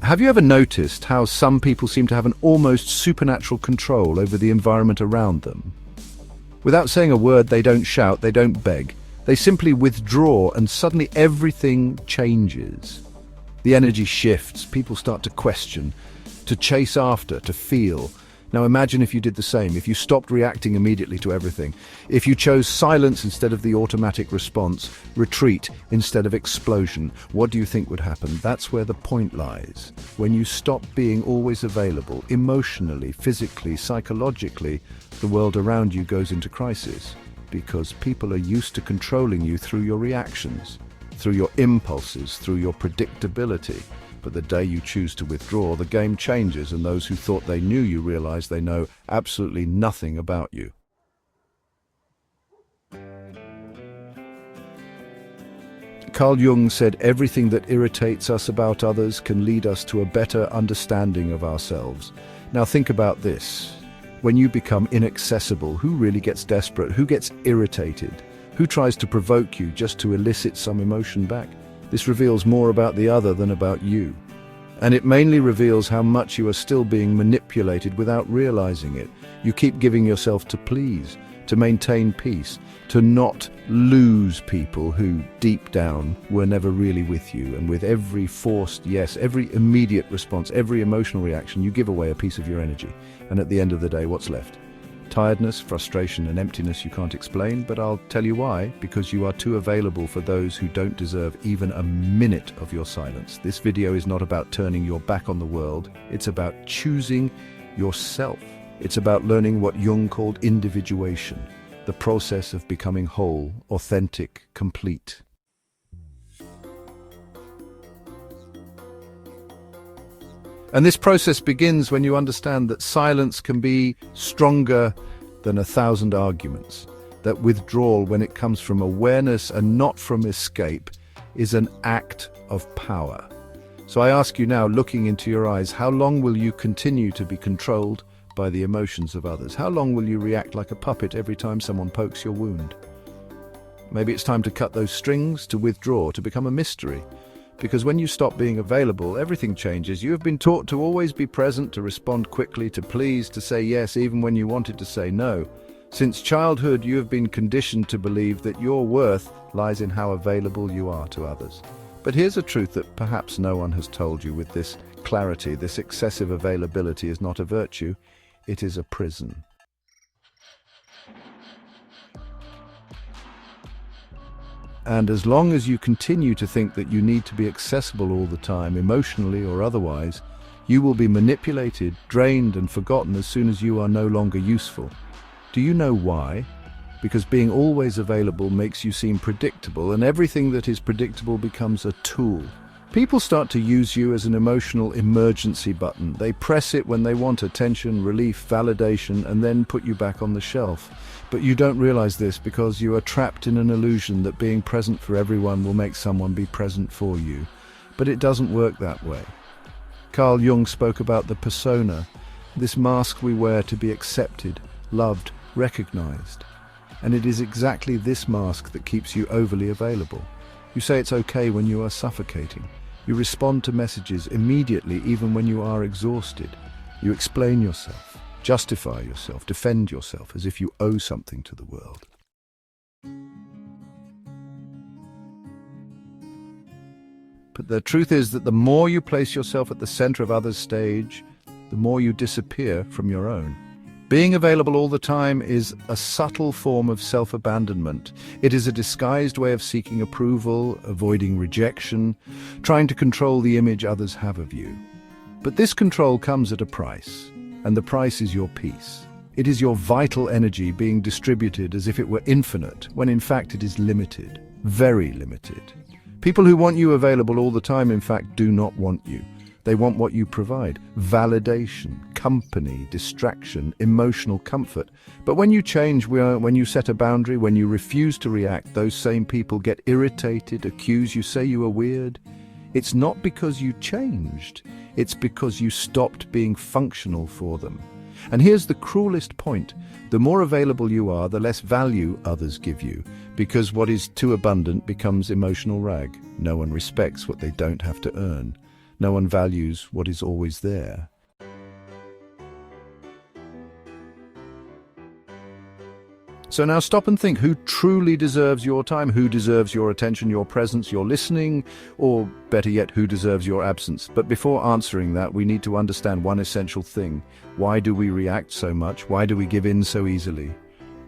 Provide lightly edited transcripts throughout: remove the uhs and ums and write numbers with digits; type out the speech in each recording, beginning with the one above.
Have you ever noticed how some people seem to have an almost supernatural control over the environment around them? Without saying a word, they don't shout, they don't beg. They simply withdraw and suddenly everything changes. The energy shifts, people start to question, to chase after, to feel. Now imagine if you did the same, if you stopped reacting immediately to everything, if you chose silence instead of the automatic response, retreat instead of explosion, what do you think would happen? That's where the point lies. When you stop being always available, emotionally, physically, psychologically, the world around you goes into crisis, because people are used to controlling you through your reactions, through your impulses, through your predictability. But the day you choose to withdraw, the game changes, and those who thought they knew you realize they know absolutely nothing about you. Carl Jung said everything that irritates us about others can lead us to a better understanding of ourselves. Now think about this. When you become inaccessible, who really gets desperate? Who gets irritated? Who tries to provoke you just to elicit some emotion back? This reveals more about the other than about you. And it mainly reveals how much you are still being manipulated without realizing it. You keep giving yourself to please, to maintain peace, to not lose people who, deep down, were never really with you. And with every forced yes, every immediate response, every emotional reaction, you give away a piece of your energy. And at the end of the day, what's left? Tiredness, frustration, and emptiness you can't explain, but I'll tell you why. Because you are too available for those who don't deserve even a minute of your silence. This video is not about turning your back on the world. It's about choosing yourself. It's about learning what Jung called individuation, the process of becoming whole, authentic, complete. And this process begins when you understand that silence can be stronger than 1,000 arguments, that withdrawal, when it comes from awareness and not from escape, is an act of power. So I ask you now, looking into your eyes, how long will you continue to be controlled by the emotions of others? How long will you react like a puppet every time someone pokes your wound? Maybe it's time to cut those strings, to withdraw, to become a mystery. Because when you stop being available, everything changes. You have been taught to always be present, to respond quickly, to please, to say yes even when you wanted to say no. Since childhood, you have been conditioned to believe that your worth lies in how available you are to others. But here's a truth that perhaps no one has told you with this clarity. This excessive availability is not a virtue, it is a prison. And as long as you continue to think that you need to be accessible all the time, emotionally or otherwise, you will be manipulated, drained, and forgotten as soon as you are no longer useful. Do you know why? Because being always available makes you seem predictable, and everything that is predictable becomes a tool. People start to use you as an emotional emergency button. They press it when they want attention, relief, validation, and then put you back on the shelf. But you don't realize this because you are trapped in an illusion that being present for everyone will make someone be present for you. But it doesn't work that way. Carl Jung spoke about the persona, this mask we wear to be accepted, loved, recognized. And it is exactly this mask that keeps you overly available. You say it's okay when you are suffocating. You respond to messages immediately even when you are exhausted. You explain yourself, justify yourself, defend yourself as if you owe something to the world. But the truth is that the more you place yourself at the center of others' stage, the more you disappear from your own. Being available all the time is a subtle form of self-abandonment. It is a disguised way of seeking approval, avoiding rejection, trying to control the image others have of you. But this control comes at a price, and the price is your peace. It is your vital energy being distributed as if it were infinite, when in fact it is limited, very limited. People who want you available all the time, in fact, do not want you. They want what you provide: validation, company, distraction, emotional comfort. But when you change, when you set a boundary, when you refuse to react, those same people get irritated, accuse you, say you are weird. It's not because you changed, it's because you stopped being functional for them. And here's the cruelest point: the more available you are, the less value others give you, because what is too abundant becomes emotional rag. No one respects what they don't have to earn. No one values what is always there. So now stop and think, who truly deserves your time? Who deserves your attention, your presence, your listening? Or better yet, who deserves your absence? But before answering that, we need to understand one essential thing. Why do we react so much? Why do we give in so easily?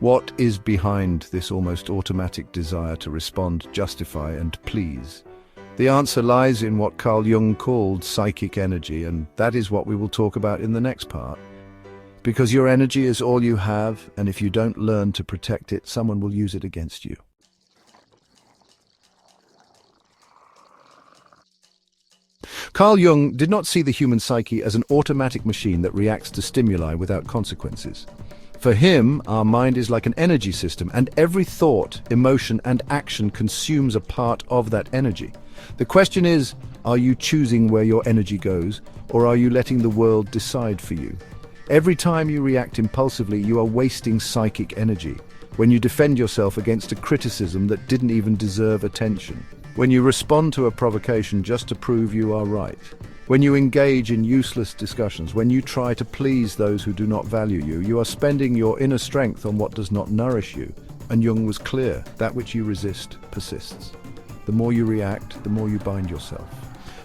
What is behind this almost automatic desire to respond, justify, and please? The answer lies in what Carl Jung called psychic energy, and that is what we will talk about in the next part. Because your energy is all you have, and if you don't learn to protect it, someone will use it against you. Carl Jung did not see the human psyche as an automatic machine that reacts to stimuli without consequences. For him, our mind is like an energy system, and every thought, emotion, and action consumes a part of that energy. The question is, are you choosing where your energy goes, or are you letting the world decide for you? Every time you react impulsively, you are wasting psychic energy. When you defend yourself against a criticism that didn't even deserve attention. When you respond to a provocation just to prove you are right. When you engage in useless discussions. When you try to please those who do not value you. You are spending your inner strength on what does not nourish you. And Jung was clear, that which you resist persists. The more you react, the more you bind yourself.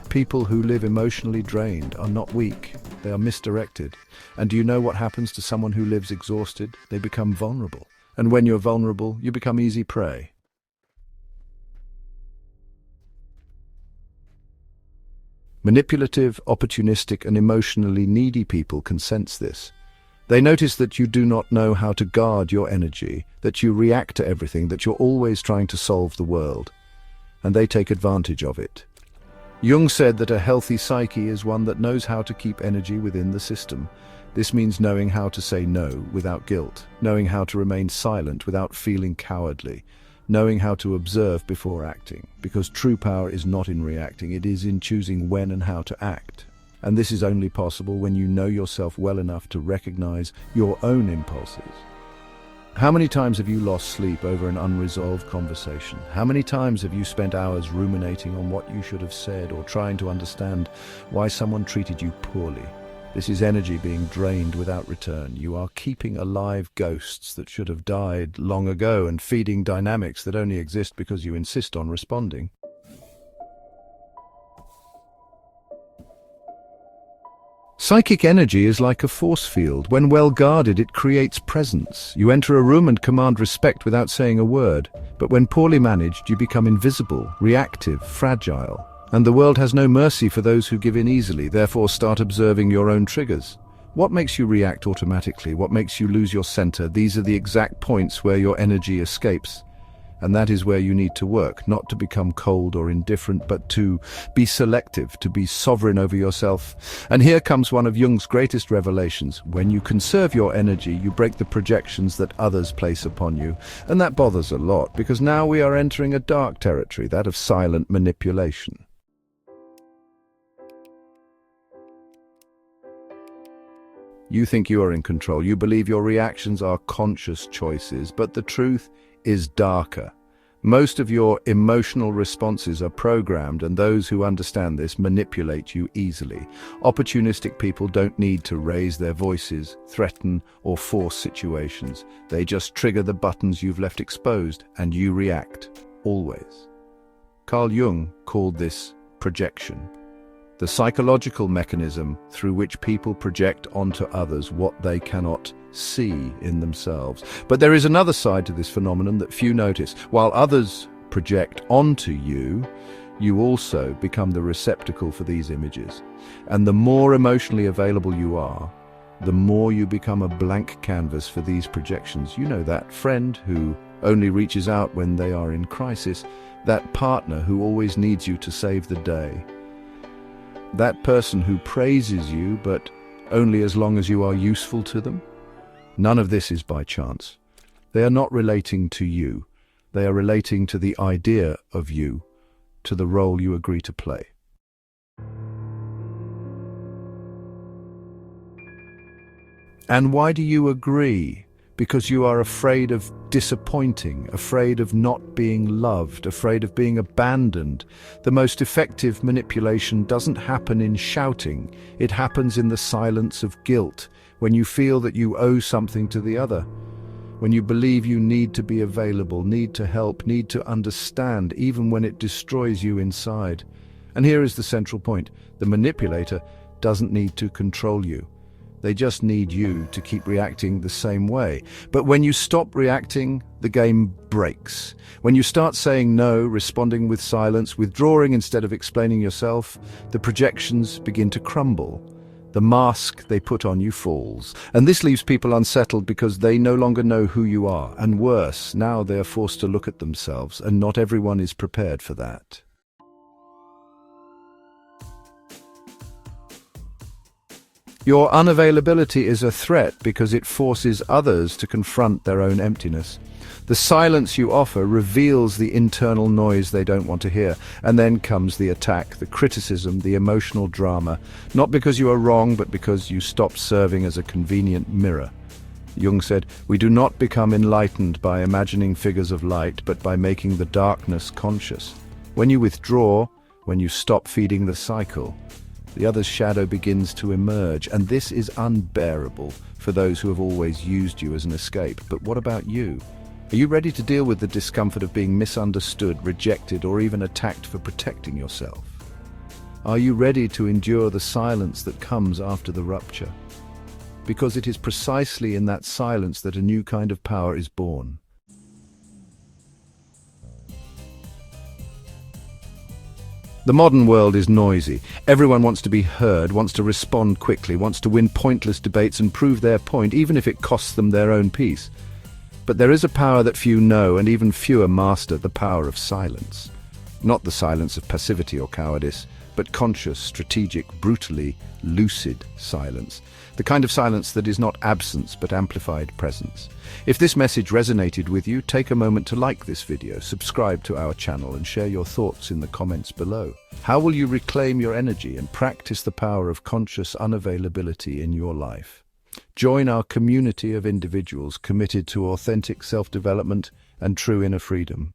People who live emotionally drained are not weak, they are misdirected. And do you know what happens to someone who lives exhausted? They become vulnerable. And when you're vulnerable, you become easy prey. Manipulative, opportunistic, and emotionally needy people can sense this. They notice that you do not know how to guard your energy, that you react to everything, that you're always trying to solve the world. And they take advantage of it. Jung said that a healthy psyche is one that knows how to keep energy within the system. This means knowing how to say no without guilt, knowing how to remain silent without feeling cowardly, knowing how to observe before acting, because true power is not in reacting, it is in choosing when and how to act. And this is only possible when you know yourself well enough to recognize your own impulses. How many times have you lost sleep over an unresolved conversation? How many times have you spent hours ruminating on what you should have said or trying to understand why someone treated you poorly? This is energy being drained without return. You are keeping alive ghosts that should have died long ago and feeding dynamics that only exist because you insist on responding. Psychic energy is like a force field. When well guarded, it creates presence. You enter a room and command respect without saying a word. But when poorly managed, you become invisible, reactive, fragile. And the world has no mercy for those who give in easily. Therefore, start observing your own triggers. What makes you react automatically? What makes you lose your center? These are the exact points where your energy escapes. And that is where you need to work, not to become cold or indifferent, but to be selective, to be sovereign over yourself. And here comes one of Jung's greatest revelations. When you conserve your energy, you break the projections that others place upon you. And that bothers a lot, because now we are entering a dark territory, that of silent manipulation. You think you are in control. You believe your reactions are conscious choices, but the truth is darker. Most of your emotional responses are programmed, and those who understand this manipulate you easily. Opportunistic people don't need to raise their voices, threaten, or force situations. They just trigger the buttons you've left exposed, and you react, always. Carl Jung called this projection. The psychological mechanism through which people project onto others what they cannot see in themselves. But there is another side to this phenomenon that few notice. While others project onto you, you also become the receptacle for these images. And the more emotionally available you are, the more you become a blank canvas for these projections. You know, that friend who only reaches out when they are in crisis, that partner who always needs you to save the day, that person who praises you but only as long as you are useful to them. None of this is by chance. They are not relating to you. They are relating to the idea of you, to the role you agree to play. And why do you agree? because you are afraid of disappointing, afraid of not being loved, afraid of being abandoned. The most effective manipulation doesn't happen in shouting. It happens in the silence of guilt, when you feel that you owe something to the other, when you believe you need to be available, need to help, need to understand, even when it destroys you inside. And here is the central point. The manipulator doesn't need to control you. They just need you to keep reacting the same way. But when you stop reacting, the game breaks. When you start saying no, responding with silence, withdrawing instead of explaining yourself, the projections begin to crumble. The mask they put on you falls. And this leaves people unsettled because they no longer know who you are. And worse, now they are forced to look at themselves, and not everyone is prepared for that. Your unavailability is a threat because it forces others to confront their own emptiness. The silence you offer reveals the internal noise they don't want to hear, and then comes the attack, the criticism, the emotional drama, not because you are wrong, but because you stopped serving as a convenient mirror. Jung said, "We do not become enlightened by imagining figures of light, but by making the darkness conscious." When you withdraw, when you stop feeding the cycle, the other's shadow begins to emerge, and this is unbearable for those who have always used you as an escape. But what about you? Are you ready to deal with the discomfort of being misunderstood, rejected, or even attacked for protecting yourself? Are you ready to endure the silence that comes after the rupture? Because it is precisely in that silence that a new kind of power is born. The modern world is noisy. Everyone wants to be heard, wants to respond quickly, wants to win pointless debates and prove their point, even if it costs them their own peace. But there is a power that few know, and even fewer master, the power of silence. Not the silence of passivity or cowardice, but conscious, strategic, brutally lucid silence. The kind of silence that is not absence, but amplified presence. If this message resonated with you, take a moment to like this video, subscribe to our channel, and share your thoughts in the comments below. How will you reclaim your energy and practice the power of conscious unavailability in your life? Join our community of individuals committed to authentic self-development and true inner freedom.